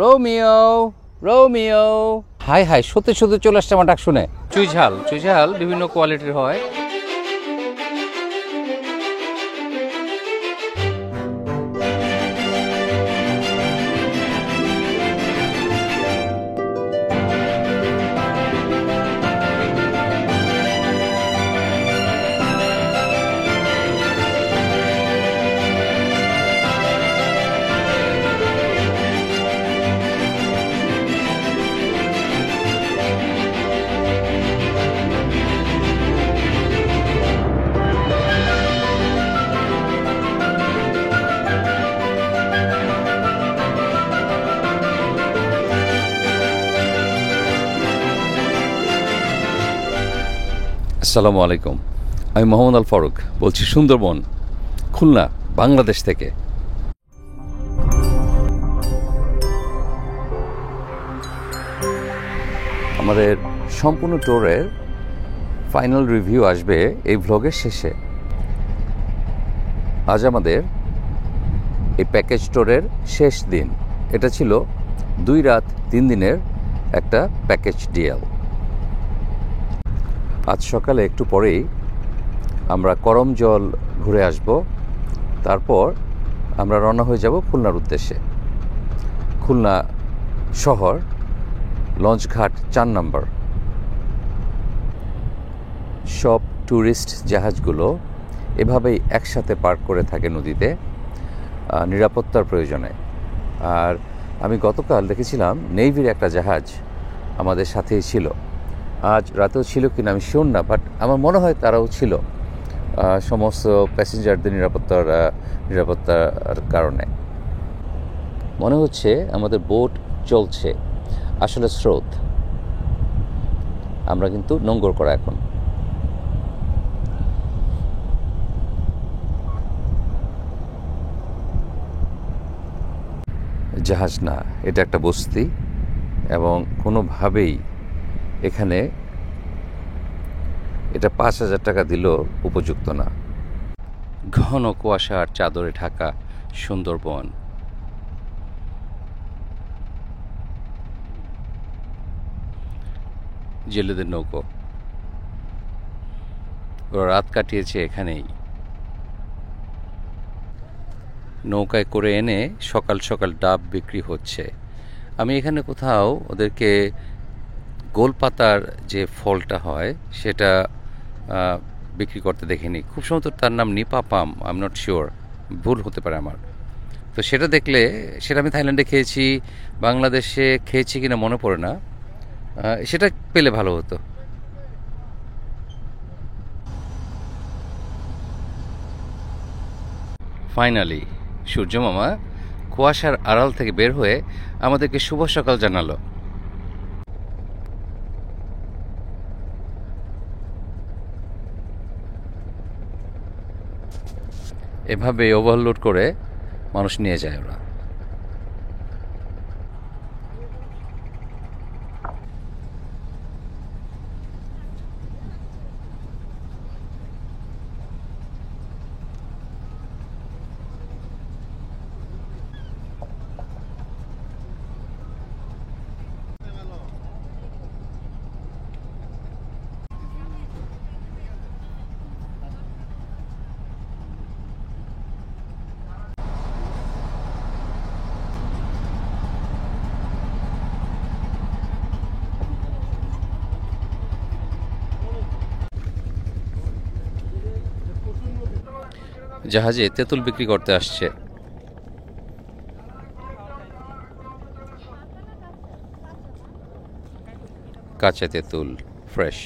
Romeo Romeo high high, সত্যি সত্যি চলে আসছে আমার ডাক শুনে। চুইঝাল বিভিন্ন কোয়ালিটির হয়। আসসালামু আলাইকুম, আমি মোহাম্মদ আল ফারুক বলছি, সুন্দরবন, খুলনা, বাংলাদেশ থেকে। আমাদের সম্পূর্ণ ট্যুরের ফাইনাল রিভিউ আসবে এই ভ্লগের শেষে। আজ আমাদের এই প্যাকেজ ট্যুরের শেষ দিন। এটা ছিল 2 রাত 3 দিনের একটা প্যাকেজ ডিএল। আজ সকালে একটু পরেই আমরা করমজল ঘুরে আসব, তারপর আমরা রওনা হয়ে যাব খুলনার উদ্দেশ্যে। খুলনা শহর, লঞ্চঘাট 4 নম্বর। সব ট্যুরিস্ট জাহাজগুলো এভাবেই একসাথে পার্ক করে থাকে নদীতে নিরাপত্তার প্রয়োজনে। আর আমি গতকাল দেখেছিলাম নেভির একটা জাহাজ আমাদের সাথেই ছিল। আজ রাতেও ছিল কিনা আমি শিওর না, বাট আমার মনে হয় তারাও ছিল, সমস্ত প্যাসেঞ্জারদের নিরাপত্তার কারণে। মনে হচ্ছে আমাদের বোট চলছে, আসলে স্রোত। আমরা কিন্তু নোঙ্গর করা এখন। জাহাজ না, এটা একটা বস্তি, এবং কোনোভাবেই এখানে এটা 5,000 টাকা দিলেও উপযুক্ত না। ঘন কুয়াশার চাদরে ঢাকা সুন্দরবন। জেলেদের নৌকো, ওরা রাত কাটিয়েছে এখানেই। নৌকায় করে এনে সকাল সকাল ডাব বিক্রি হচ্ছে। আমি এখানে কোথাও ওদেরকে গোলপাতার যে ফলটা হয় সেটা বিক্রি করতে দেখিনি। খুব সম্ভবত তার নাম নিপা পাম, আই এম নট শিওর, ভুল হতে পারে আমার। তো সেটা দেখলে, সেটা আমি থাইল্যান্ডে খেয়েছি, বাংলাদেশে খেয়েছি কিনা মনে পড়ে না, সেটা পেলে ভালো হতো। ফাইনালি সূর্যমামা কুয়াশার আড়াল থেকে বের হয়ে আমাদেরকে শুভ সকাল জানালো। এভাবে ওভারলোড করে মানুষ নিয়ে যায় ওরা। জাহাজে তেঁতুল বিক্রি করতে আসছে। কাঁচা তেঁতুল, ফ্রেশ।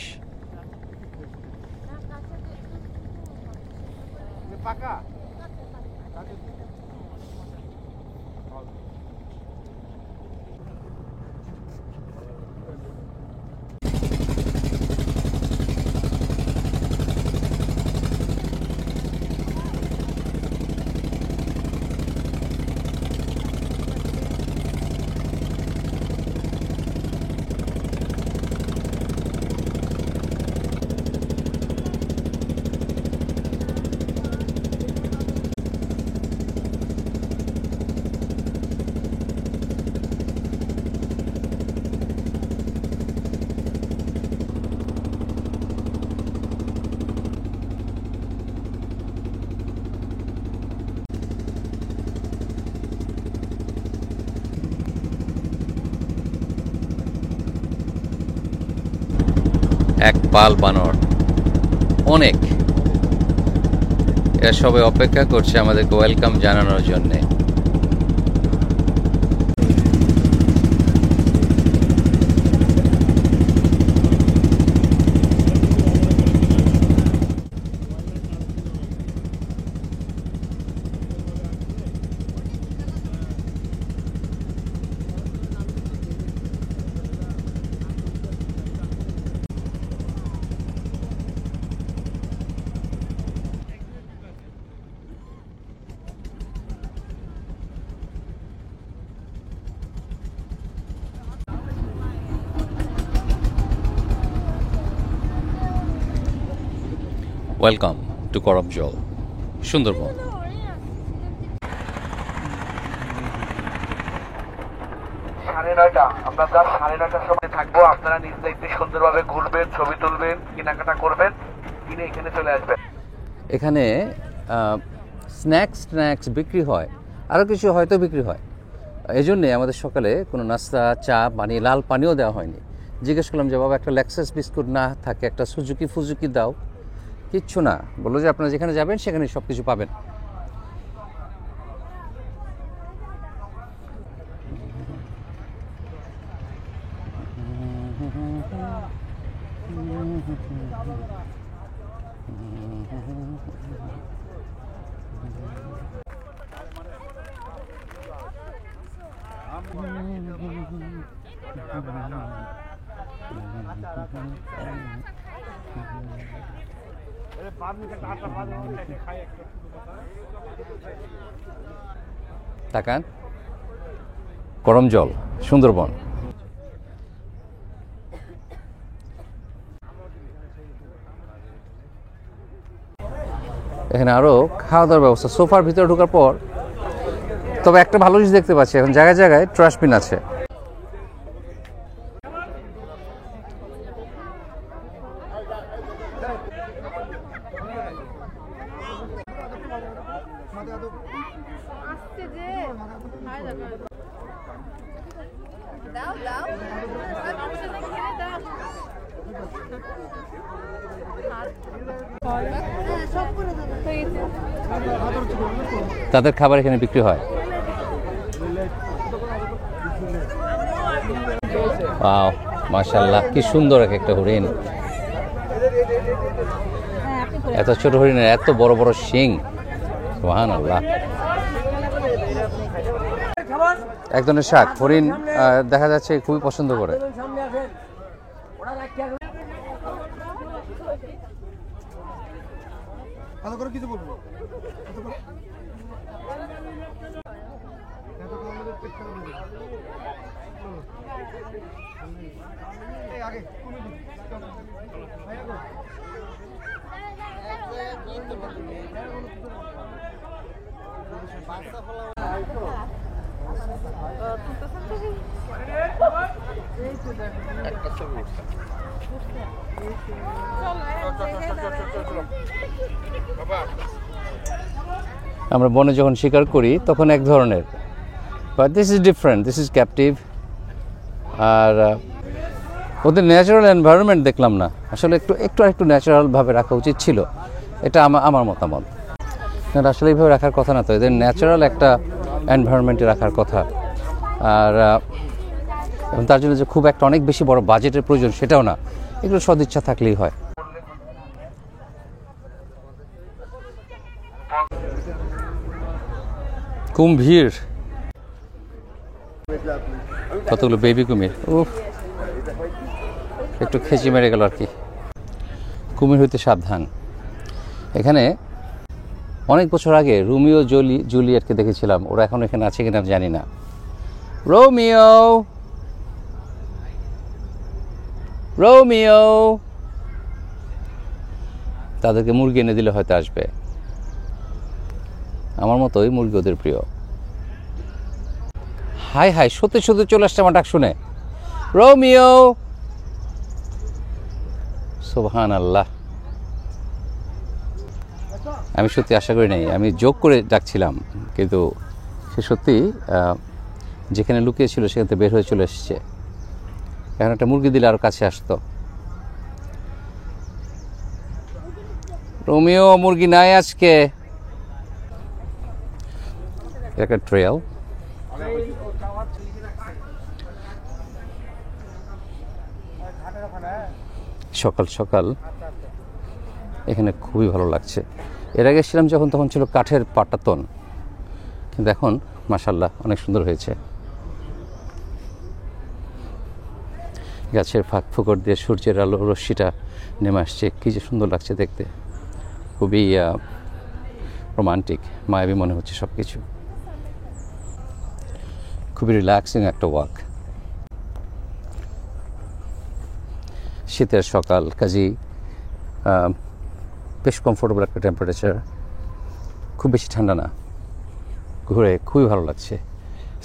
এক পাল বানর, অনেক। এরা সবাই অপেক্ষা করছে আমাদেরকে ওয়েলকাম জানানোর জন্যে। Welcome to Karamjal, Sundarban. সাড়ে 9টা, আমরা প্রায় 9:30টার সময় থাকবো। আপনারা নিজ দায়িত্বে সুন্দরভাবে ঘুরবেন, ছবি তুলবেন, কেনাকাটা করবেন, কিনে এখানে চলে আসবেন। এখানে স্ন্যাক্স বিক্রি হয়, আরও কিছু হয়তো বিক্রি হয়। এই জন্যে আমাদের সকালে কোনো নাস্তা, চা, পানি, লাল পানিও দেওয়া হয়নি। জিজ্ঞেস করলাম যে বাবা একটা লেক্সাস বিস্কুট না থাকে একটা ফুজুকি দাও। কিচ্ছু না, বললো যে আপনারা যেখানে যাবেন সেখানে সব কিছু পাবেন। তাকান, করমজল, সুন্দরবন। এখানে আরো খাওয়া দাওয়ার ব্যবস্থা, সোফার ভিতরে ঢোকার পর। তবে একটা ভালো জিনিস দেখতে পাচ্ছি, এখন জায়গায় জায়গায় ট্রাশবিন আছে। তাদের খাবার এখানে বিক্রি হয়। ওয়াও, মাশাআল্লাহ, কি সুন্দর একটা হরিণ। এত ছোট হরিণের এত বড় বড় শিং, সুবহানাল্লাহ। এক ধরনের শাক, হরিণ দেখা যাচ্ছে খুবই পছন্দ করে। আমরা বনে যখন শিকার করি তখন এক ধরনের, but this is different, this is captive. আর ওদের ন্যাচারাল এনভায়রনমেন্ট দেখলাম না, আসলে একটু ন্যাচারালভাবে রাখা উচিত ছিল, এটা আমার মতামত। আসলে এইভাবে রাখার কথা না, তো এদের ন্যাচারাল একটা এনভায়রনমেন্টে রাখার কথা। আর এবং তার জন্য যে খুব একটা অনেক বেশি বড় বাজেটের প্রয়োজন সেটাও না, এগুলো সদিচ্ছা থাকলেই হয়। কুম্ভীর, কতগুলো বেবি কুমির, উফ, একটু খেঁচি মেরে গেল আর কি। কুমির হইতে সাবধান। এখানে অনেক বছর আগে রোমিও জুলিয়েটকে দেখেছিলাম, ওরা এখন এখানে আছে কিনা জানি না। রোমিও, রোমিও, তাদেরকে মুরগি এনে দিলে হয়তো আসবে। আমার মতোই মুরগি ওদের প্রিয়। হাই হাই, সত্যি চলে আসছে আমার ডাক শুনে। রোমিও, সুবহানাল্লাহ। আমি সত্যি আশা করি নাই, আমি জোক করে ডাকছিলাম, কিন্তু সে সত্যি যেখানে লুকিয়েছিল সেখান থেকে বের হয়ে চলে এসছে। এখন একটা মুরগি দিলে আরও কাছে আসতো। রোমিও মুরগি নাই আজকে। একটা ট্রেল, সকাল সকাল এখানে খুবই ভালো লাগছে। এর আগে ছিলাম যখন, তখন ছিল কাঠের পাটাতন, কিন্তু এখন মাশাআল্লাহ অনেক সুন্দর হয়েছে। গাছের ফাঁক ফোকর দিয়ে সূর্যের আলো রশ্মিটা নেমে আসছে, কী যে সুন্দর লাগছে দেখতে। খুবই রোমান্টিক, মায়াবী মনে হচ্ছে সব কিছু। খুবই রিল্যাক্সিং একটা ওয়াক। শীতের সকাল, কাজেই বেশ কমফোর্টেবল একটা টেম্পারেচার, খুব বেশি ঠান্ডা না, ঘুরে খুবই ভালো লাগছে।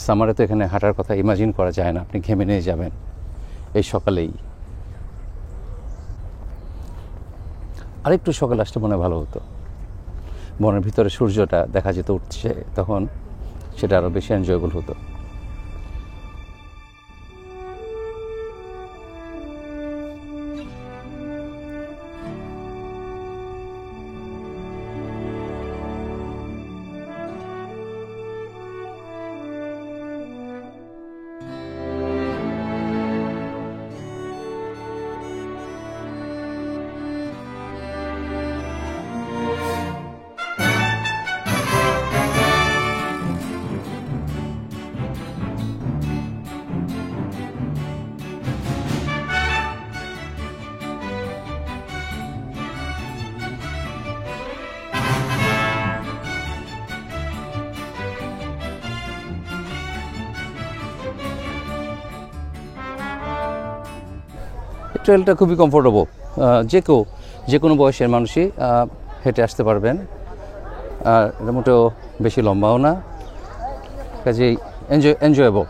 সামারে তো এখানে হাঁটার কথা ইমাজিন করা যায় না, আপনি ঘেমে নিয়ে যাবেন এই সকালেই। আরেকটু সকাল আসতে মনে ভালো হতো, বনের ভিতরে সূর্যটা দেখা যেত উঠছে, তখন সেটা আরও বেশি এনজয়েবল হতো। ট্রেলটা খুবই কমফোর্টেবল, যে কোনো বয়সের মানুষই হেঁটে আসতে পারবেন। আর এটা মোটেও বেশি লম্বাও না, কাজেই এনজয়েবল।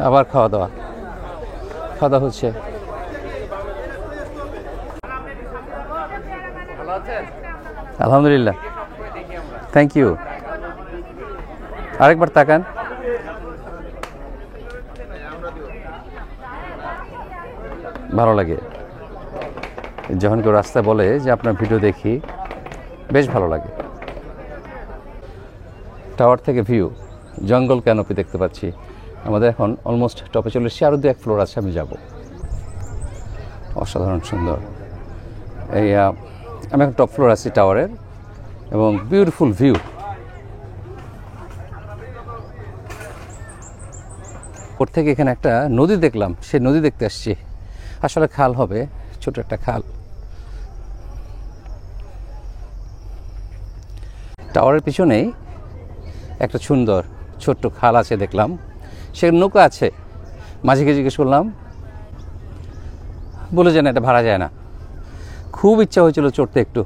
আবার খাওয়া দাওয়া হচ্ছে। আলহামদুলিল্লাহ, থ্যাংক ইউ। আরেকবার তাকান। ভালো লাগে যখন কেউ রাস্তায় বলে যে আপনার ভিডিও দেখি, বেশ ভালো লাগে। টাওয়ার থেকে ভিউ, জঙ্গল ক্যানোপি দেখতে পাচ্ছি। আমাদের এখন অলমোস্ট টপে চলে এসেছি, আরও 2-1 ফ্লোর আছে, আমি যাব। অসাধারণ সুন্দর। এই আমি এখন টপ ফ্লোর আছি টাওয়ারের, এবং বিউটিফুল ভিউ। ওর থেকে এখানে একটা নদী দেখলাম, সেই নদী দেখতে আসছি। আসলে খাল হবে, ছোট একটা খাল। টাওয়ারের পিছনেই একটা সুন্দর ছোট্ট খাল আছে দেখলাম, সেখানে নৌকা আছে। মাঝিকে জিজ্ঞেস করলাম, বলে যায় না এটা ভাড়া যায় না। খুব ইচ্ছা হয়েছিল চড়তে, একটু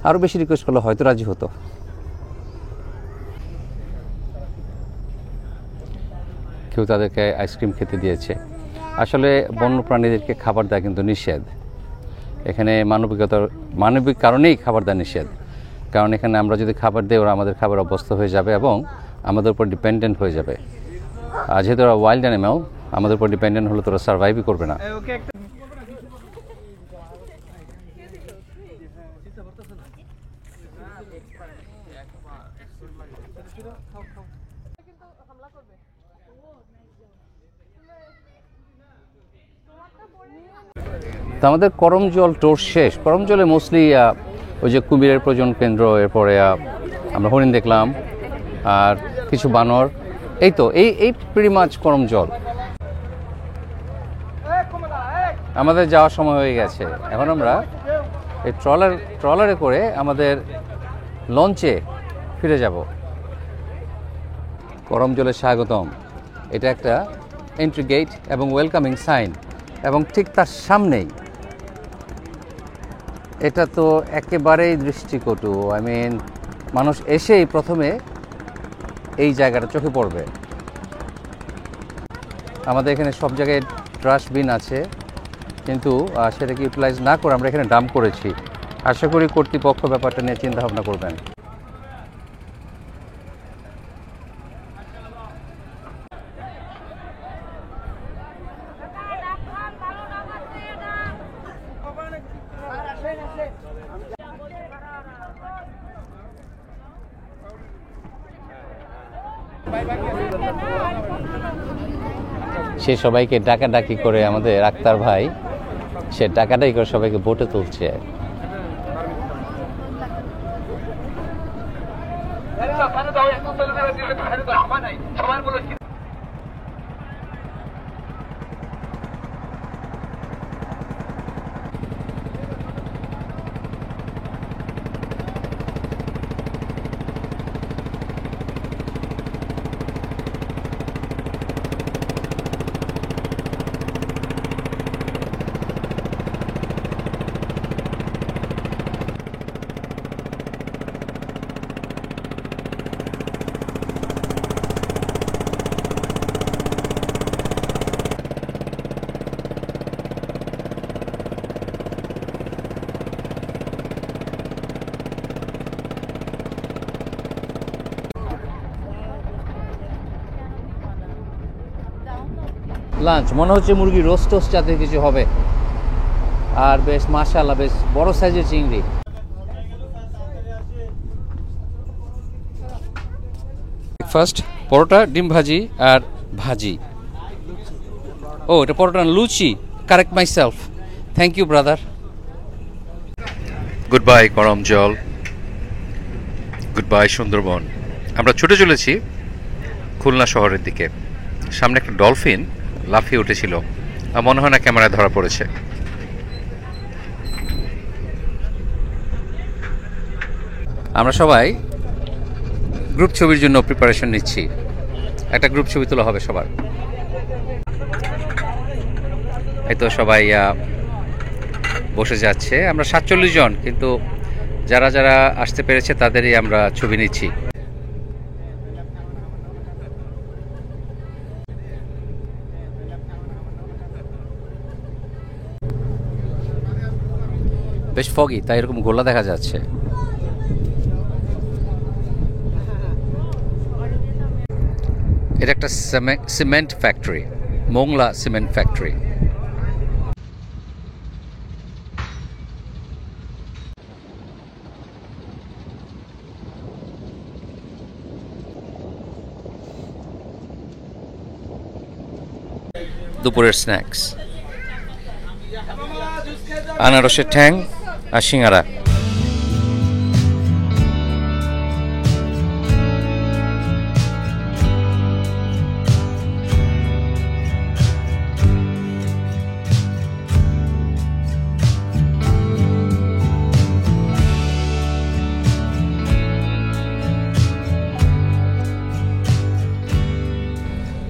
আরও বেশি রিকোয়েস্ট করলে হয়তো রাজি হতো। কেউ তাদেরকে আইসক্রিম খেতে দিয়েছে। আসলে বন্য প্রাণীদেরকে খাবার দেওয়া কিন্তু নিষেধ এখানে, মানবিক কারণেই খাবার দেওয়া নিষেধ। কারণ এখানে আমরা যদি খাবার দিই, ওরা আমাদের খাবার অভ্যস্ত হয়ে যাবে এবং আমাদের উপর ডিপেন্ডেন্ট হয়ে যাবে। আর যেহেতু ওরা ওয়াইল্ড অ্যানিম্যাল, আমাদের উপর ডিপেন্ডেন্ট হলে তো ওরা সার্ভাইভই করবে না। তো আমাদের করমজল টোর শেষ। করমজলে মোস্টলি ওই যে কুমিরের প্রজনন কেন্দ্র, এরপরে আমরা হরিণ দেখলাম আর কিছু বানর, এই তো এই প্রিটি মাচ করমজল। আমাদের যাওয়ার সময় হয়ে গেছে, এখন আমরা এই ট্রলারে করে আমাদের লঞ্চে ফিরে যাব। করমজলে স্বাগতম, এটা একটা এন্ট্রি গেট এবং ওয়েলকামিং সাইন, এবং ঠিক তার সামনেই, এটা তো একেবারেই দৃষ্টিকটু। মানুষ এসেই প্রথমে এই জায়গাটা চোখে পড়বে। আমাদের এখানে সব জায়গায় ট্রাশবিন আছে, কিন্তু সেটাকে ইউটিলাইজ না করে আমরা এখানে ডাম্প করেছি। আশা করি কর্তৃপক্ষ ব্যাপারটা নিয়ে চিন্তা ভাবনা করবেন। সে সবাইকে ডাকাডাকি করে, আমাদের আক্তার ভাই সে ডাকাডাকি করে সবাইকে বোটে তুলছে। লাঞ্চ মনে হচ্ছে মুরগি রোস্ট টোস্ট জাতীয় কিছু হবে, আর বেশ মাশাআল্লাহ বেশ বড় সাইজের চিংড়ি। ফার্স্ট পরোটা, ডিম ভাজি আর ভাজি। ও এটা পরোটা না, luchi. Correct myself. Thank you brother. Good bye করম জল, গুড বাই সুন্দরবন। আমরা ছুটে চলেছি খুলনা শহরের দিকে। সামনে একটা ডলফিন লাফিয়ে উঠেছিল, মনে হয় না ক্যামেরায় ধরা পড়েছে। আমরা সবাই গ্রুপ ছবির জন্য প্রিপারেশন নিচ্ছি। একটা গ্রুপ ছবি তোলা হবে সবার। এই তো সবাই বসে যাচ্ছে। আমরা 47 জন, কিন্তু যারা যারা আসতে পেরেছে তাদেরই আমরা ছবি নিচ্ছি। বেশ ফগি, তাই এরকম গোলা দেখা যাচ্ছে। এটা একটা cement factory, Mongla cement factory. দুপুরের স্ন্যাক্স, আনারসের ঠ্যাং আর সিঙ্গারা।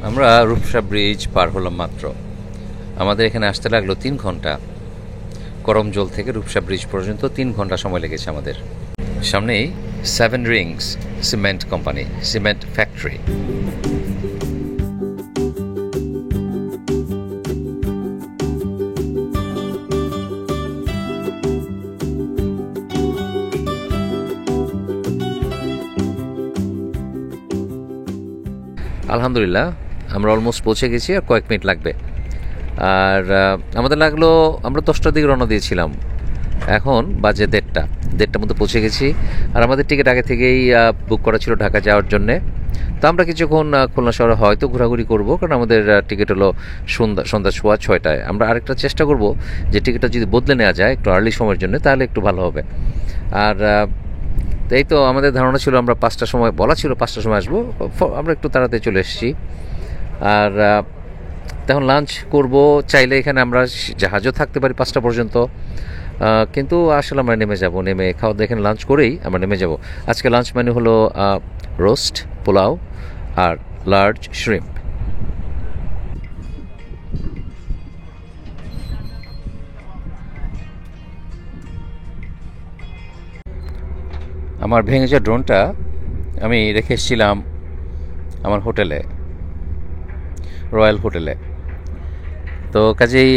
আমরা রূপসা ব্রিজ পার হলাম মাত্র। আমাদের এখানে আসতে লাগলো 3 ঘন্টা। করমজল থেকে রূপসা ব্রিজ পর্যন্ত 3 ঘন্টা সময় লেগেছে আমাদের। সামনেই 7 Rings cement company, cement factory. আলহামদুলিল্লাহ আমরা অলমোস্ট পৌঁছে গেছি, আর কয়েক মিনিট লাগবে। আর আমাদের লাগলো, আমরা 10টার দিকে রওনা দিয়েছিলাম, এখন বাজে 1:30 মধ্যে পৌঁছে গেছি। আর আমাদের টিকিট আগে থেকেই বুক করা ছিল ঢাকা যাওয়ার জন্যে। তো আমরা কিছুক্ষণ খুলনা শহরে হয়তো ঘোরাঘুরি করব, কারণ আমাদের টিকিট হলো সন্ধ্যা 6:30। আমরা আরেকটা চেষ্টা করব যে টিকিটটা যদি বদলে নেওয়া যায় একটু আর্লি সময়ের জন্য, তাহলে একটু ভালো হবে। আর এই তো আমাদের ধারণা ছিল, আমরা 5টার সময় বলা ছিল 5টার সময় আসবো, আমরা একটু তাড়াতাড়ি চলে এসেছি। আর তখন লাঞ্চ করব, চাইলে এখানে আমরা জাহাজও থাকতে পারি 5টা পর্যন্ত, কিন্তু আসলে আমরা নেমে যাব, নেমে খাওয়া দাওয়া এখানে লাঞ্চ করেই আমরা নেমে যাব। আজকে লাঞ্চ মেনু হলো রোস্ট, পোলাও আর লার্জ শ্রিম্প। আমার ভেঙে যাওয়া ড্রোনটা আমি রেখে এসেছিলাম আমার হোটেলে, রয়্যাল হোটেলে। তো কাজেই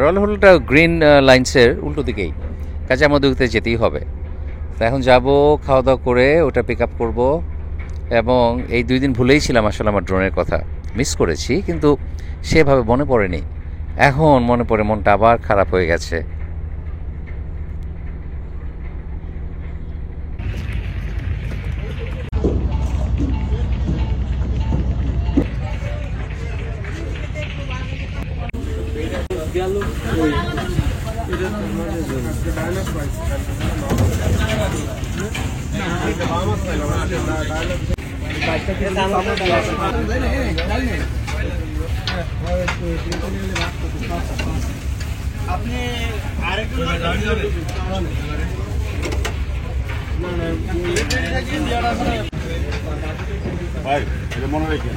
রয়্যাল হোটেলটা গ্রিন লাইন্সের উল্টো দিকেই, কাজে আমাদের ওদিকে যেতেই হবে। তো এখন যাব, খাওয়া দাওয়া করে ওটা পিক আপ করবো। এবং এই 2 দিন ভুলেই ছিলাম আসলে আমার ড্রোনের কথা, মিস করেছি, কিন্তু সেভাবে মনে পড়েনি। এখন মনে পড়ে, মনটা আবার খারাপ হয়ে গেছে। আপনি আরেকটু ভাই এটা মনে রেখেন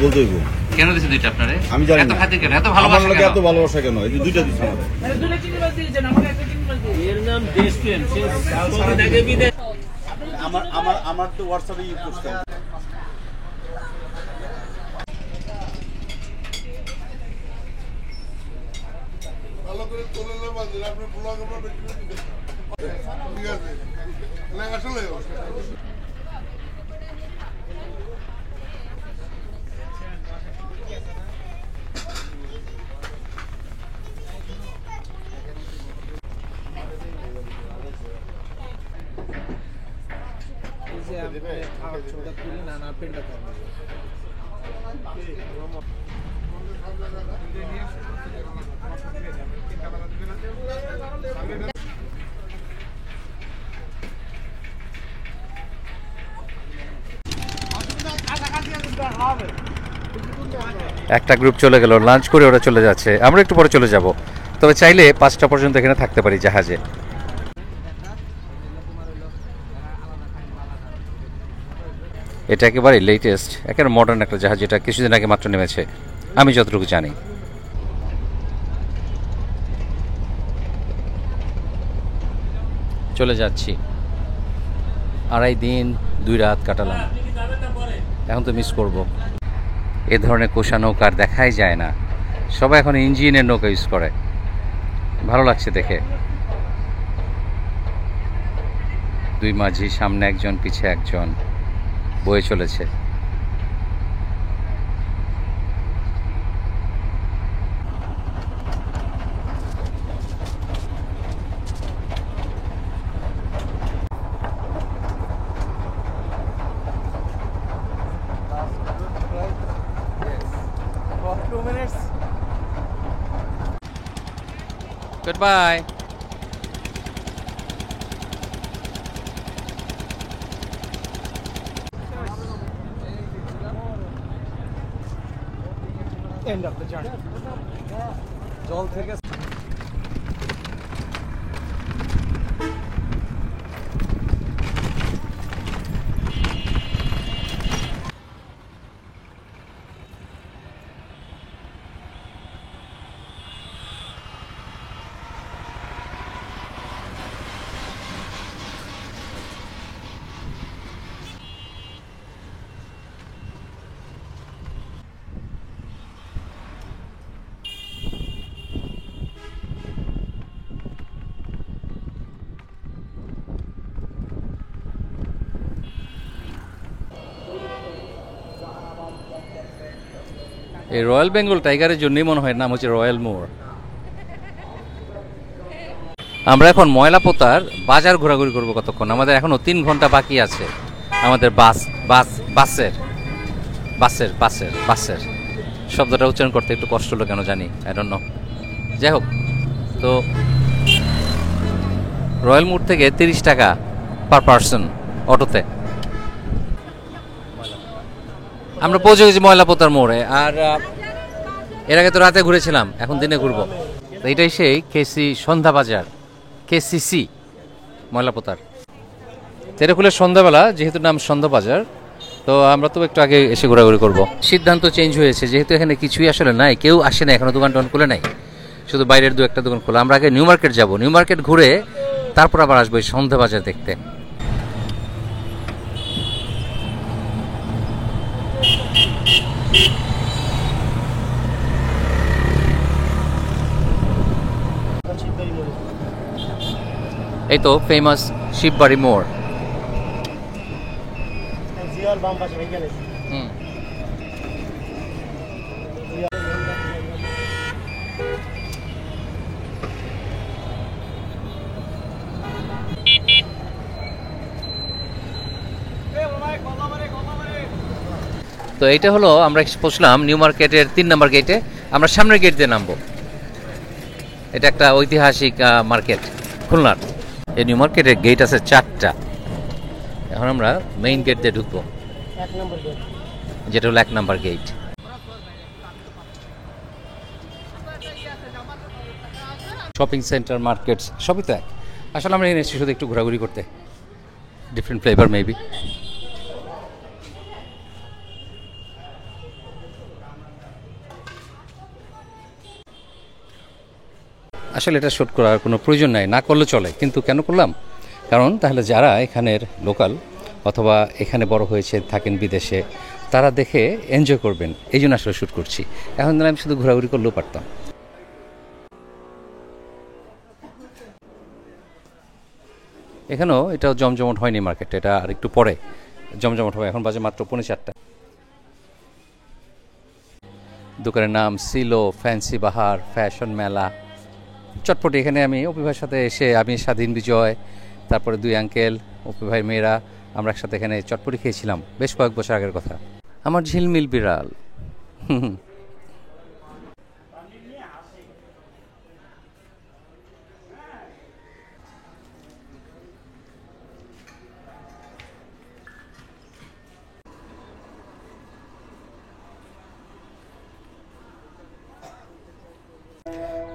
বলতে হইব কেন দিছে দুইটা আপনারে? আমি জানি এত না। খাতির কেন? এত ভালোবাসা আমার কেন? এত ভালোবাসা কেন? এই যে দুইটা দিছে আমাদের। আমার তো হোয়াটসঅ্যাপে ইউজ করতে হবে। ভালো করে তোলে না বাজে আপনি ব্লগ আমরা বেশি বেশি দেখেন। ঠিক আছে না আসলে একটা গ্রুপ চলে গেল, লাঞ্চ করে ওরা চলে যাচ্ছে, আমরা একটু পরে চলে যাব। তবে চাইলে 5টা পর্যন্ত এখানে থাকতে পারি জাহাজে। এটা একেবারে লেটেস্ট, একেবারে মডার্ন একটা জাহাজ, যেটা কিছুদিন আগে মাত্র নেমেছে আমি যতটুকু জানি। চলে যাচ্ছি, 2.5 দিন 2 রাত কাটালাম, এখন তো মিস করব। এ ধরনের কোষা নৌকা আর দেখাই যায় না, সবাই এখন ইঞ্জিনের নৌকা ইউজ করে। ভালো লাগছে দেখে। 2 মাঝি, সামনে একজন পিছে একজন, বয়ে চলেছে। Goodbye. End of the journey. জল থেকে এই রয়্যাল বেঙ্গল টাইগারের জন্যই মনে হয় নাম হচ্ছে রয়্যাল মোর। আমরা এখন ময়লাপোতার বাজার ঘোরাঘুরি করবো কতক্ষণ, আমাদের এখনো 3 ঘন্টা বাকি আছে। আমাদের বাসের শব্দটা উচ্চারণ করতে একটু কষ্ট হলো কেন জানি, আই ডোন্ট নো। যাই হোক, তো রয়্যাল মোড় থেকে 30 টাকা পার পার্সন অটোতে। আমরা পৌঁছে গেছি ময়লাপোতার মোড়ে। আর এর আগে তো রাতে ঘুরেছিলাম, এখন দিনে ঘুরবো। তো এটাই সেই কেসি সন্ধ্যা বাজার, কেসিসি ময়লাপোতার। তেরেকুলের সন্ধ্যাবেলা, যেহেতু নাম সন্ধ্যা বাজার, তো আমরা তো একটু আগে এসে ঘোরাঘুরি করবো। সিদ্ধান্ত চেঞ্জ হয়েছে, যেহেতু এখানে কিছুই আসলে নাই, কেউ আসে না এখনো, দোকান টোকান খুলে নাই, শুধু বাইরের 2-1টা দোকান খোলা। আমরা আগে নিউ মার্কেট যাবো, নিউ মার্কেট ঘুরে তারপর আবার আসবো এই সন্ধ্যা বাজার দেখতে। এই তো ফেমাস শিববাড়ি মোড়। জিয়ার বাম পাশে এখানে তো এইটা হলো, আমরা পৌঁছলাম নিউ মার্কেটের 3 নম্বর গেটে। আমরা সামনের গেট দিয়ে নামবো। এটা একটা ঐতিহাসিক মার্কেট খুলনার। এই নিউ মার্কেটের গেট আছে 4টা। এখন আমরা মেইন গেট দিয়ে ঢুকবো, যেটা হলো 1 number gate. Shopping centre, market সবই তো এক। আসলে আমরা এখানে এসেছি শুধু একটু ঘোরাঘুরি করতে, ডিফারেন্ট ফ্লেভার মেবি। আসলে এটা শ্যুট করার কোনো প্রয়োজন নাই, না করলে চলে, কিন্তু কেন করলাম? কারণ তাহলে যারা এখানের লোকাল অথবা এখানে বড় হয়েছে, থাকেন বিদেশে, তারা দেখে এনজয় করবেন, এই জন্য আসলে শ্যুট করছি। এখন দিন আমি শুধু ঘোরাঘুরি করলেও পারতাম। এখানেও এটাও জমজমট হয়নি মার্কেটটা, এটা আর একটু পরে জমজমট হবে। এখন বাজে মাত্র 4:45। দোকানের নাম সিলো ফ্যান্সি বাহার ফ্যাশন মেলা চটপটি। এখানে আমি অপি ভাইয়ের সাথে এসে, আমি স্বাধীন বিজয়, তারপরে 2 আঙ্কেল, অপি ভাইয়ের মেয়েরা, আমরা একসাথে এখানে চটপটি খেয়েছিলাম, বেশ কয়েক বছর আগের কথা। আমার ঝিলমিল বিড়াল।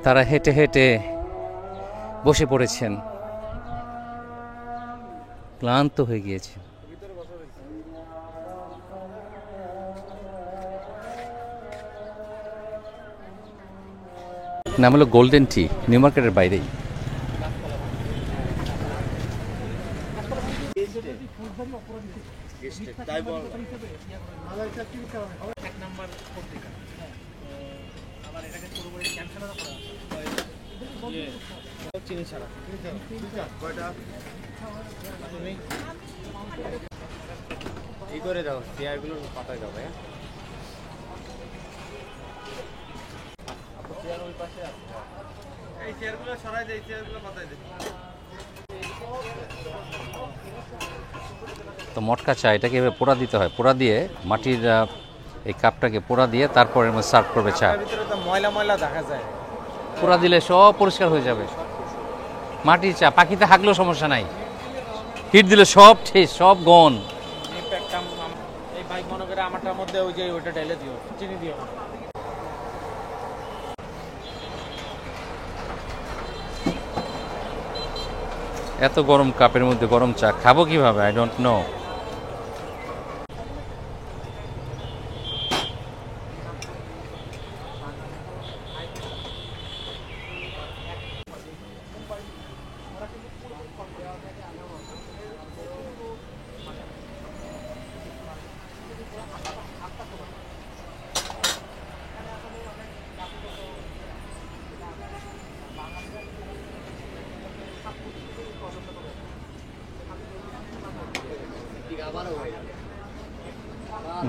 তারা হেঁটে হেঁটে বসে পড়েছেন, ক্লান্ত হয়ে গিয়েছে। নাম হলো গোল্ডেন টি, নিউ মার্কেটের বাইরেই। এই করে দাও, চেয়ারগুলো পাতায় দাও ভাইয়া। চেয়ার ওই পাশে আছে, এই চেয়ারগুলো সরাই দেই, চেয়ারগুলো পাতায় দেই। তো মটকা চা এটাকে এভাবে পোড়া দিতে হয়, পোড়া দিয়ে মাটির এই কাপটাকে পোড়া দিয়ে তারপরে সার্ভ করবে চা। ভিতরে তো ময়লা ময়লা দেখা যায়, পোড়া দিলে সব পরিষ্কার হয়ে যাবে। মাটির চা পাখিতে হাগলেও সমস্যা নাই, হিট দিলে সব ঠিক, সব গন। এই বাইক মনে করে আমারটার মধ্যে ওই যে ওইটা ঢেলে দিও, চিনি দিও। এত গরম কাপের মধ্যে গরম চা খাবো কিভাবে? I don't know.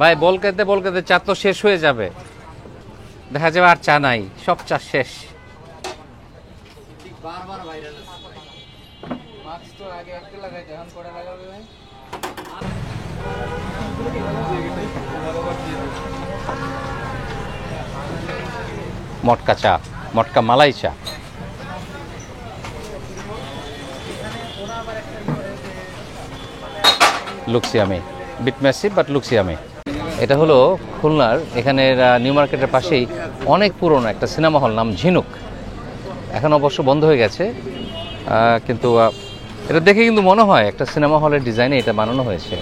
ভাই বলকাতে চা তো শেষ হয়ে যাবে, দেখা যাবে আর চা নাই, সব চা শেষ। বারবার ভাইরাল আছে মাস্ক তো আগে একটা লাগাইতে, এখন করে লাগাবে ভাই। মটকা চা, মটকা মালাই চা। লুকসিয়ামি, বিট ম্যাসিভ বাট লুকসিয়ামি। এটা হলো খুলনার এখানের নিউ মার্কেটের পাশেই অনেক পুরনো একটা সিনেমা হল, নাম ঝিনুক। এখন অবশ্য বন্ধ হয়ে গেছে, কিন্তু এটা দেখে কিন্তু মনে হয় একটা সিনেমা হলের ডিজাইনে এটা বানানো হয়েছে,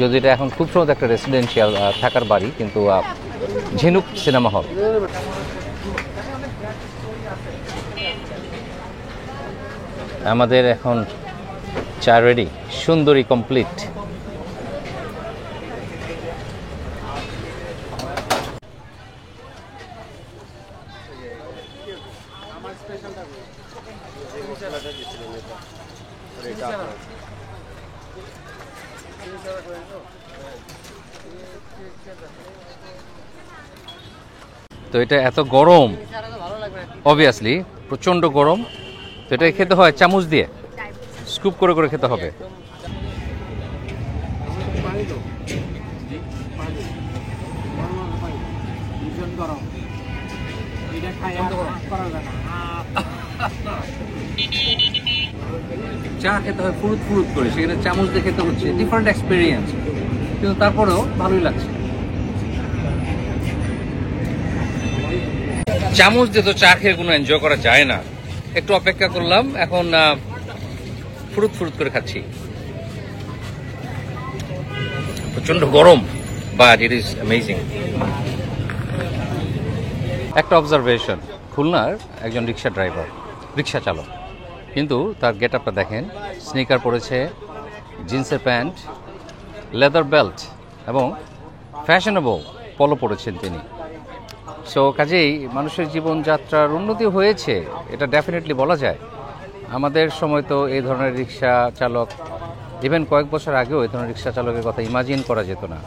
যদি এটা এখন খুব সুন্দর একটা রেসিডেন্সিয়াল থাকার বাড়ি, কিন্তু ঝিনুক সিনেমা হল। আমাদের এখন চা রেডি, সুন্দরী কমপ্লিট। তো এটা এত গরম, অবভিয়াসলি প্রচণ্ড গরম, তো এটা খেতে হয় চামচ দিয়ে, স্কুপ করে করে খেতে হবে। চা খেতে হয় ফুরুত ফুরুত করে, সেখানে চামচ দিয়ে খেতে হচ্ছে, ডিফারেন্ট এক্সপিরিয়েন্স, কিন্তু তারপরেও ভালোই লাগছে। চামচ দিয়ে তো চা খেয়ে কোনো এনজয় করা যায় না, একটু অপেক্ষা করলাম, এখন ফুরুত ফুরুত করে খাচ্ছি। প্রচন্ড গরম, বাট ইট ইজ অ্যামেজিং। একটা অবজারভেশন, খুলনার একজন রিক্সা ড্রাইভার, রিক্সা চালক, কিন্তু তার গেট আপটা দেখেন, স্নিকার পরেছে, জিন্সের প্যান্ট, লেদার বেল্ট এবং ফ্যাশনেবল পলো পরেছেন তিনি। সো কাজেই মানুষের জীবনযাত্রার উন্নতি হয়েছে, এটা ডেফিনেটলি বলা যায়। আমাদের সময় তো এই ধরনের রিক্সা চালক, ইভেন কয়েক বছর আগেও এই ধরনের রিক্সা চালকের কথা ইমাজিন করা যেত না।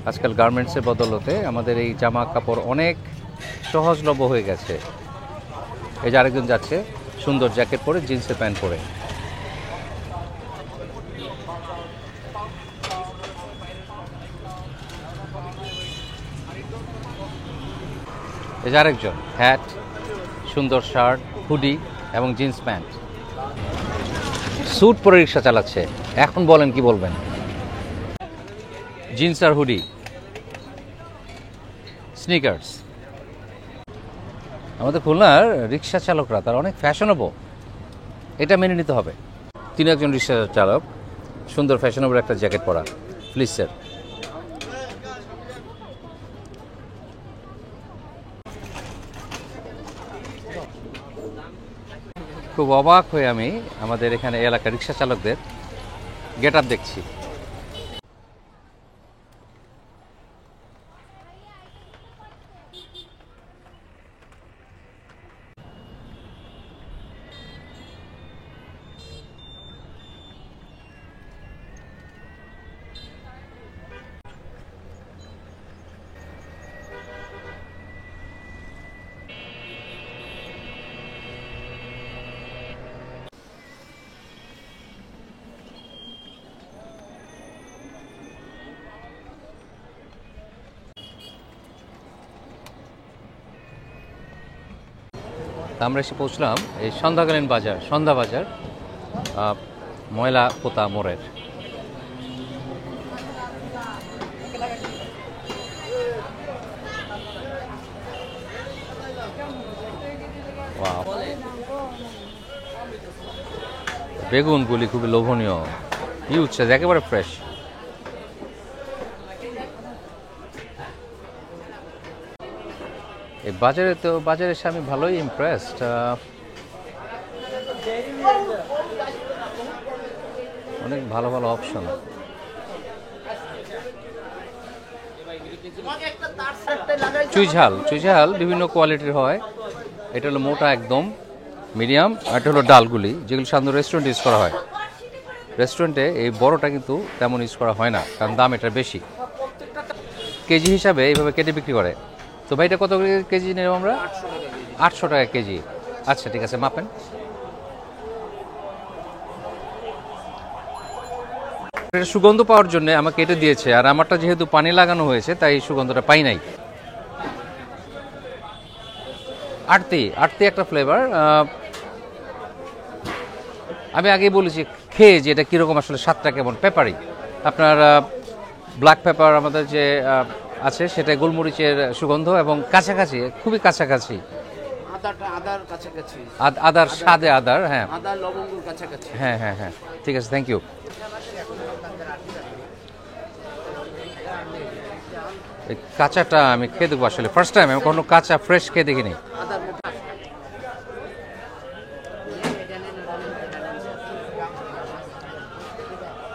আজকাল গার্মেন্টসের বদলতে আমাদের এই জামা কাপড় অনেক সহজলভ্য হয়ে গেছে। এই যে আরেকজন যাচ্ছে সুন্দর জ্যাকেট পরে, জিন্সের প্যান্ট পরে। এই যে আরেকজন হ্যাট, সুন্দর শার্ট, হুডি এবং জিন্স প্যান্ট, স্যুট পরে রিক্সা চালাচ্ছে। এখন বলেন কি বলবেন? জিন্স আর হুডি, স্নিকার্স। আমাদের খুলনার রিক্সা চালকরা তারা অনেক ফ্যাশনেবল, এটা মেনে নিতে হবে। তিনি একজন রিক্সা চালক, সুন্দর ফ্যাশনেবল একটা জ্যাকেট পরা, ফ্লিসের। খুব অবাক হয়ে আমি আমাদের এখানে এলাকার রিক্সা চালকদের গেট আপ দেখছি। আমরা এসে পৌঁছলাম এই সন্ধ্যাকালীন বাজার, সন্ধ্যা বাজার, ময়লা পোতা মোড়ের। বেগুনগুলি খুবই লোভনীয়, হিউজ সাইজ, একেবারে ফ্রেশ। এই বাজারে তো, বাজারে এসে আমি ভালোই ইমপ্রেসড। অনেক ভালো ভালো অপশন। চুইঝাল, চুইঝাল বিভিন্ন কোয়ালিটির হয়। এটা হলো মোটা একদম, মিডিয়াম, আর এটা হলো ডালগুলি, যেগুলো সাধারণত রেস্টুরেন্টে ইউজ করা হয়। রেস্টুরেন্টে এই বড়টা কিন্তু তেমন ইউজ করা হয় না, কারণ দাম এটা বেশি। কেজি হিসাবে এইভাবে কেটে বিক্রি করে। তো ভাই এটা কত কেজি নেব আমরা? 800 টাকা কেজি। আচ্ছা ঠিক আছে, মাপেন। এটা সুগন্ধ পাওয়ার জন্য আমাকে এটা দিয়েছে, আর আমারটা যেহেতু পানি লাগানো হয়েছে তাই সুগন্ধটা পাই নাই। আরতি, আরতি একটা ফ্লেভার। আমি আগেই বলেছি খেয়ে যে এটা কীরকম আসলে স্বাদটা কেমন। পেপারি, আপনার ব্ল্যাক পেপার আমাদের যে আছে সেটা গোলমরিচের সুগন্ধ এবং কাছাকাছি, খুবই কাছাকাছি। আদার কাছাকাছি, আদার স্বাদে আদার, হ্যাঁ, আদা লবঙ্গর কাছাকাছি। হ্যাঁ হ্যাঁ হ্যাঁ, ঠিক আছে, থ্যাংক ইউ। এই কাঁচাটা আমি খেয়ে দেখবো, আসলে ফার্স্ট টাইম আমি কখনো কাঁচা ফ্রেশ খেয়ে দেখিনি।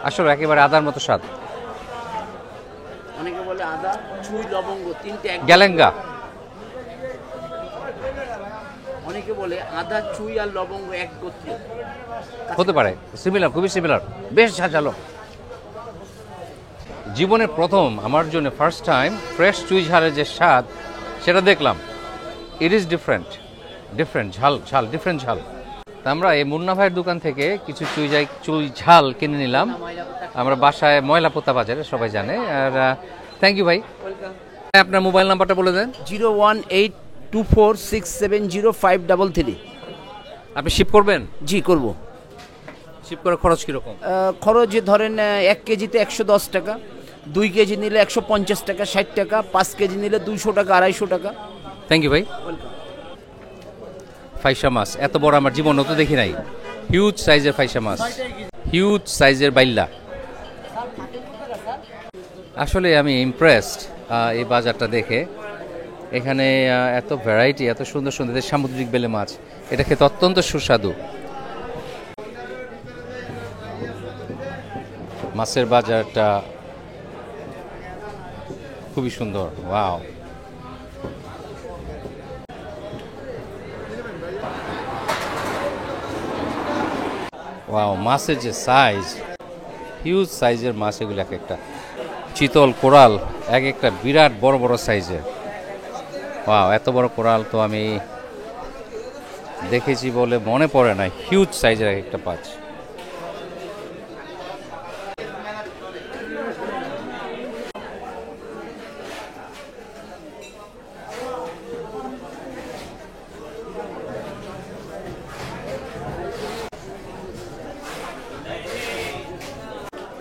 আসলে একেবারে আদার মতো স্বাদ। অনেকে বলে আদা, চুই, লবঙ্গ তিনটে এক। গ্যালেঙ্গা। অনেকে বলে আদা, চুই আর লবঙ্গ এক গোত্রীয়। হতে পারে, সিমিলার, খুবই সিমিলার, বেশ ঝাঁঝালো। জীবনের প্রথম আমার জন্য ফার্স্ট টাইম ফ্রেশ চুই ঝালের যে স্বাদ সেটা দেখলাম। ইট ইজ ডিফারেন্ট, ডিফারেন্ট ঝাল, ঝাল, ডিফারেন্ট ঝাল। তা আমরা এই মুন্না ভাইয়ের দোকান থেকে কিছু চুই ঝাল কিনে নিলাম। আমরা বাসায় ময়লা পোতা বাজারে, সবাই জানে। আর থ্যাংক ইউ ভাই। আপনার মোবাইল নাম্বারটা বলে দেন। 01824670533। আপনি শিপ করবেন? জি করব। শিপ করার খরচ কীরকম? খরচ ধরেন 1 কেজিতে 110 টাকা, 2 কেজি নিলে 150 টাকা, 60 টাকা, 5 কেজি নিলে 200 টাকা, 250 টাকা। থ্যাংক ইউ ভাই। ফাইসা মাছ এত বড় আমার জীবনে তো দেখি নাই। হিউজ সাইজের ফাইসা মাছ, হিউজ সাইজের বাইল্লা। আসলে আমি ইমপ্রেসড এই বাজারটা দেখে। এখানে এত ভ্যারাইটি, এত সুন্দর সুন্দর সামুদ্রিক বেলে মাছ, এটা খেতে অত্যন্ত সুস্বাদু। মাছের বাজারটা খুবই সুন্দর। ওয়াও, ওয়াও, মাছের যে সাইজ, হিউজ সাইজের মাছ এগুলো, এক একটা চিতল কোরাল এক একটা বিরাট বড় বড় সাইজের। ওয়াও, এত বড় কোরাল তো আমি দেখেছি বলে মনে পড়ে না। হিউজ সাইজের এক একটা মাছ।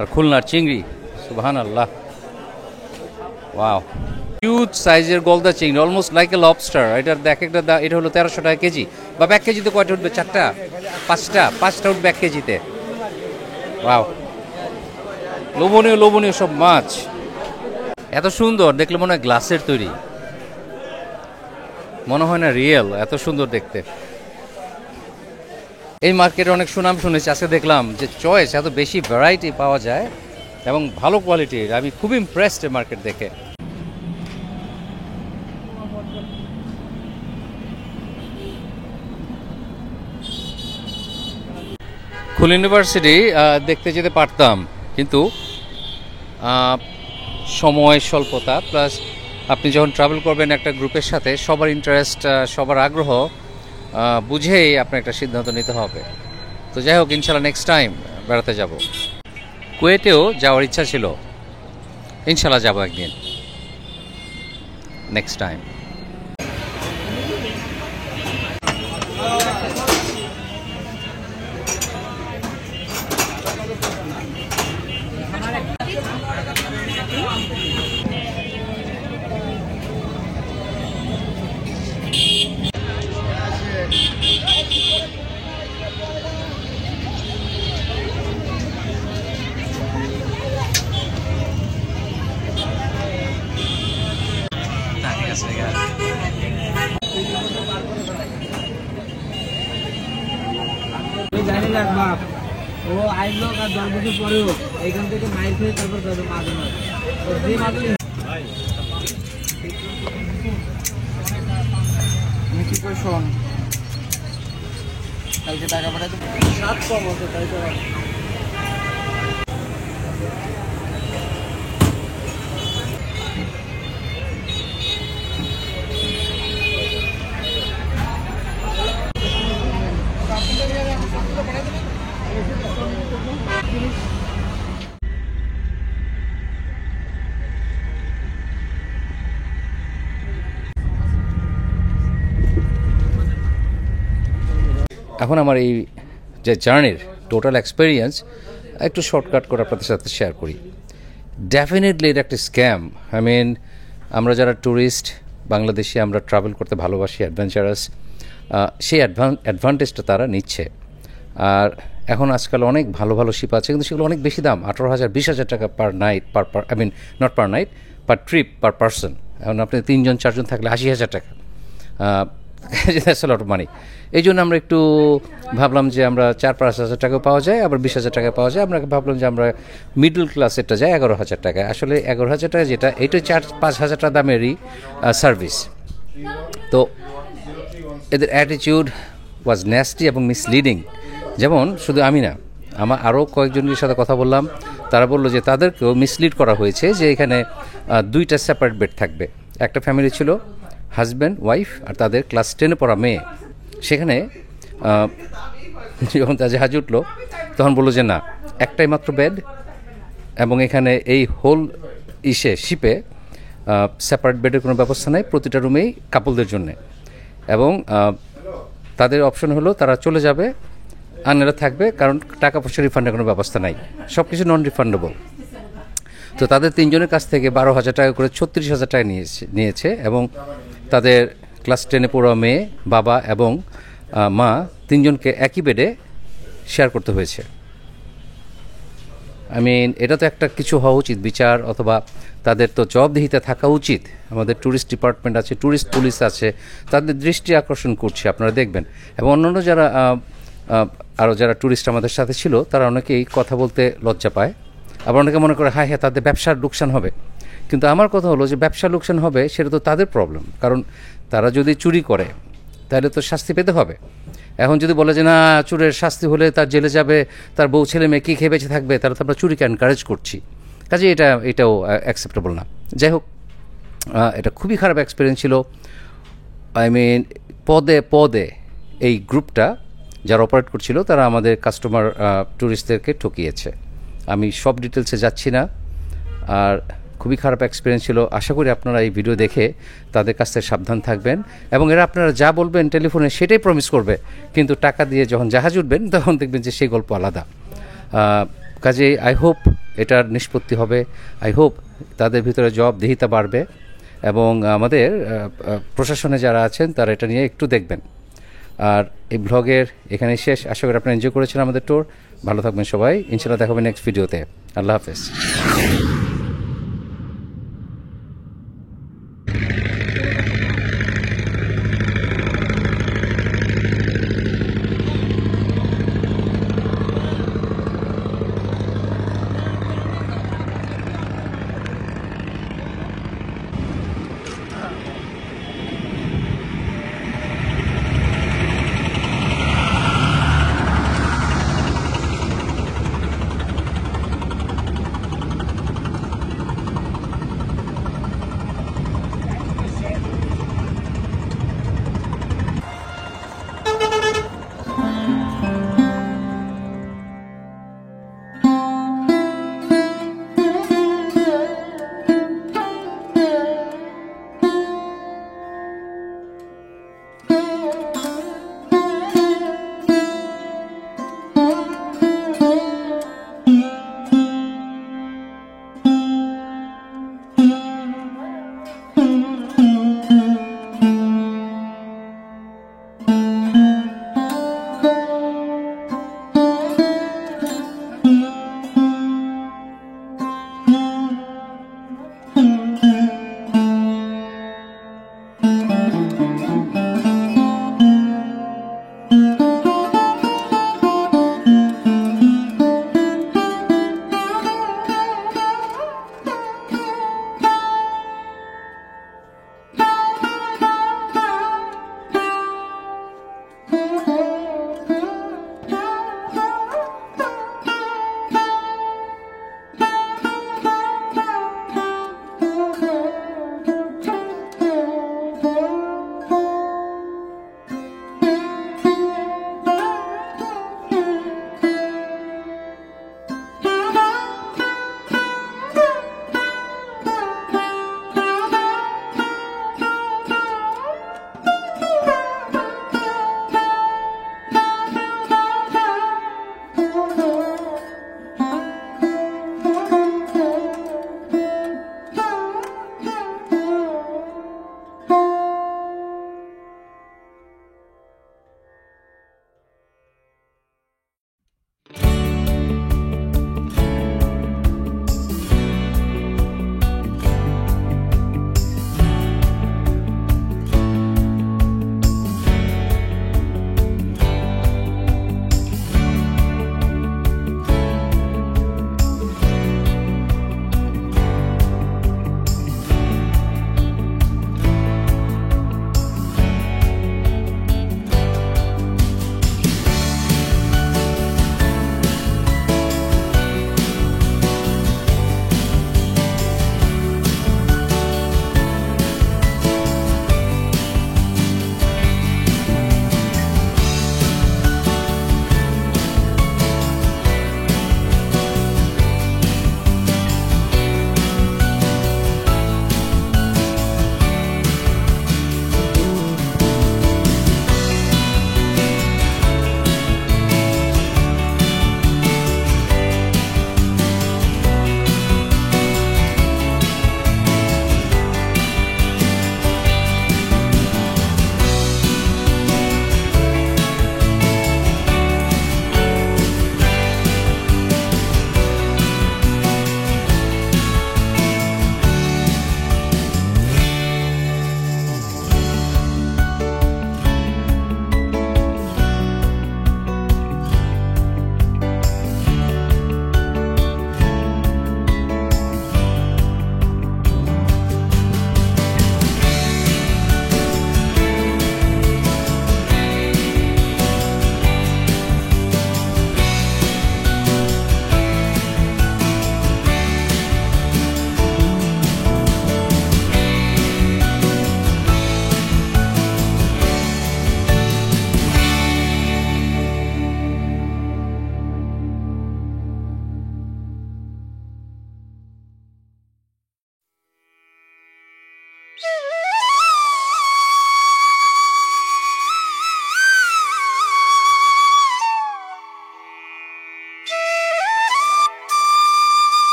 আর খুলনার চিংড়ি, সুবহানাল্লাহ, ওয়াও, হিউজ সাইজের গলদা চিংড়ি, অলমোস্ট লাইক এ লবস্টার। এটার দেখ একটা এটা হলো 1300 টাকা কেজি। বা 1 কেজিতে কয়টা উঠবে? 4টা, 5টা উঠবে 1 কেজিতে। ওয়াও, লোভনীয় লোভনীয় সব মাছ, এত সুন্দর দেখলে মনে হয় গ্লাসের তৈরি, মনে হয় না রিয়েল, এত সুন্দর দেখতে। এই মার্কেটে অনেক সুনাম শুনেছি, আজকে দেখলাম যে চয়েস এত বেশি ভ্যারাইটি পাওয়া যায় এবং ভালো কোয়ালিটির। আমি খুব ইমপ্রেসড এই মার্কেট দেখে। খুলনা ইউনিভার্সিটি দেখতে যেতে পারতাম, কিন্তু সময় স্বল্পতা, প্লাস আপনি যখন ট্রাভেল করবেন একটা গ্রুপের সাথে, সবার ইন্টারেস্ট, সবার আগ্রহ বুঝেই আপনার একটা সিদ্ধান্ত নিতে হবে। তো যাই হোক, ইনশাল্লাহ নেক্সট টাইম বেড়াতে যাব। কুয়েটেও যাওয়ার ইচ্ছা ছিল, ইনশাল্লাহ যাব একদিন, নেক্সট টাইম। জানি না বাপ, ও আইলো আর 10 বছর পরেও এইখান থেকে মাইল খেয়ে তারপর যাবে মাঝে মাঝে যে মাদুলি কি করে শোন কালকে টাকা পাঠাতে 7 কম হতো তাই তো। এখন আমার এই যে জার্নির টোটাল এক্সপিরিয়েন্স একটু শর্টকাট করে আপনাদের সাথে শেয়ার করি। ডেফিনেটলি এটা একটা স্ক্যাম। আই মিন, আমরা যারা ট্যুরিস্ট বাংলাদেশে, আমরা ট্রাভেল করতে ভালোবাসি, অ্যাডভেঞ্চারাস, সেই অ্যাডভান্টেজটা তারা নিচ্ছে। আর এখন আজকাল অনেক ভালো ভালো শিপ আছে, কিন্তু সেগুলো অনেক বেশি দাম, 18,000 20,000 টাকা per night, I mean not per night, per trip, per person. এখন আপনি 3জন 4জন থাকলে 80,000 টাকা, that's a lot of money. এই জন্য আমরা একটু ভাবলাম যে আমরা 4-5 হাজার টাকা পাওয়া যায়, আবার 20,000 টাকা পাওয়া যায়। আমরা ভাবলাম যে আমরা মিডল ক্লাসেরটা যায় 11,000 টাকায়। আসলে 11,000 টাকা যেটা, এইটা 4-5 হাজার টাকা দামেরই সার্ভিস। তো এদের অ্যাটিটিউড ওয়াজ ন্যাস্টি এবং মিসলিডিং। যেমন শুধু আমি না, আমার আরও কয়েকজনের সাথে কথা বললাম, তারা বললো যে তাদেরকেও মিসলিড করা হয়েছে, যে এখানে 2টা সেপারেট বেড থাকবে। একটা ফ্যামিলি ছিল, হাজব্যান্ড ওয়াইফ আর তাদের ক্লাস 10-এ পড়া মেয়ে। সেখানে যখন তার জাহাজ উঠলো, তখন বললো যে না, একটাই মাত্র বেড, এবং এখানে এই হোল শিপে সেপারেট বেডের কোনো ব্যবস্থা নেই, প্রতিটা রুমেই কাপলদের জন্যে। এবং তাদের অপশন হলো তারা চলে যাবে আনএরা থাকবে, কারণ টাকা পয়সা রিফান্ডের কোনো ব্যবস্থা নাই, সব কিছু নন রিফান্ডেবল। তো তাদের 3 জনের কাছ থেকে 12,000 টাকা করে 36,000 টাকা নিয়েছে এবং তাদের ক্লাস 10-এ পড়া মেয়ে, বাবা এবং মা 3 জনকে একই বেডে শেয়ার করতে হয়েছে। এটা তো একটা কিছু হওয়া উচিত, বিচার, অথবা তাদের তো জবাবদিহিতা থাকা উচিত। আমাদের ট্যুরিস্ট ডিপার্টমেন্ট আছে, ট্যুরিস্ট পুলিশ আছে, তাদের দৃষ্টি আকর্ষণ করছে, আপনারা দেখবেন। এবং অন্যান্য যারা আরও যারা ট্যুরিস্ট আমাদের সাথে ছিল, তারা অনেকেই কথা বলতে লজ্জা পায়, আবার অনেকে মনে করে হ্যাঁ তাদের ব্যবসার লোকসান হবে। কিন্তু আমার কথা হলো যে ব্যবসার লোকসান হবে সেটা তো তাদের প্রবলেম, কারণ তারা যদি চুরি করে তাহলে তো শাস্তি পেতে হবে। এখন যদি বলে যে না, চোরের শাস্তি হলে তার জেলে যাবে, তার বউ ছেলে মেয়ে কী খেয়ে বেঁচে থাকবে, তাহলে তো আমরা চুরিকে এনকারেজ করছি। কাজে এটাও অ্যাকসেপ্টেবল না। যাই হোক, এটা খুবই খারাপ এক্সপিরিয়েন্স ছিল। পদে পদে এই গ্রুপটা যারা অপারেট করছিল তারা আমাদের কাস্টমার ট্যুরিস্টদেরকে ঠকিয়েছে। আমি সব ডিটেলসে যাচ্ছি না, আর খুবই খারাপ এক্সপিরিয়েন্স ছিল। আশা করি আপনারা এই ভিডিও দেখে তাদের কাছ থেকে সাবধান থাকবেন, এবং এরা আপনারা যা বলবেন টেলিফোনে সেটাই প্রমিস করবে, কিন্তু টাকা দিয়ে যখন জাহাজ উঠবেন তখন দেখবেন যে সেই গল্প আলাদা। কাজেই আই হোপ এটার নিষ্পত্তি হবে, আই হোপ তাদের ভিতরে জবাবদিহিতা বাড়বে, এবং আমাদের প্রশাসনে যারা আছেন তারা এটা নিয়ে একটু দেখবেন। আর এই ব্লগের এখানে শেষ। আশা করি আপনারা এনজয় করেছেন আমাদের ট্যুর। ভালো থাকবেন সবাই, ইনশাআল্লাহ দেখা হবে নেক্সট ভিডিওতে। আল্লাহ হাফেজ।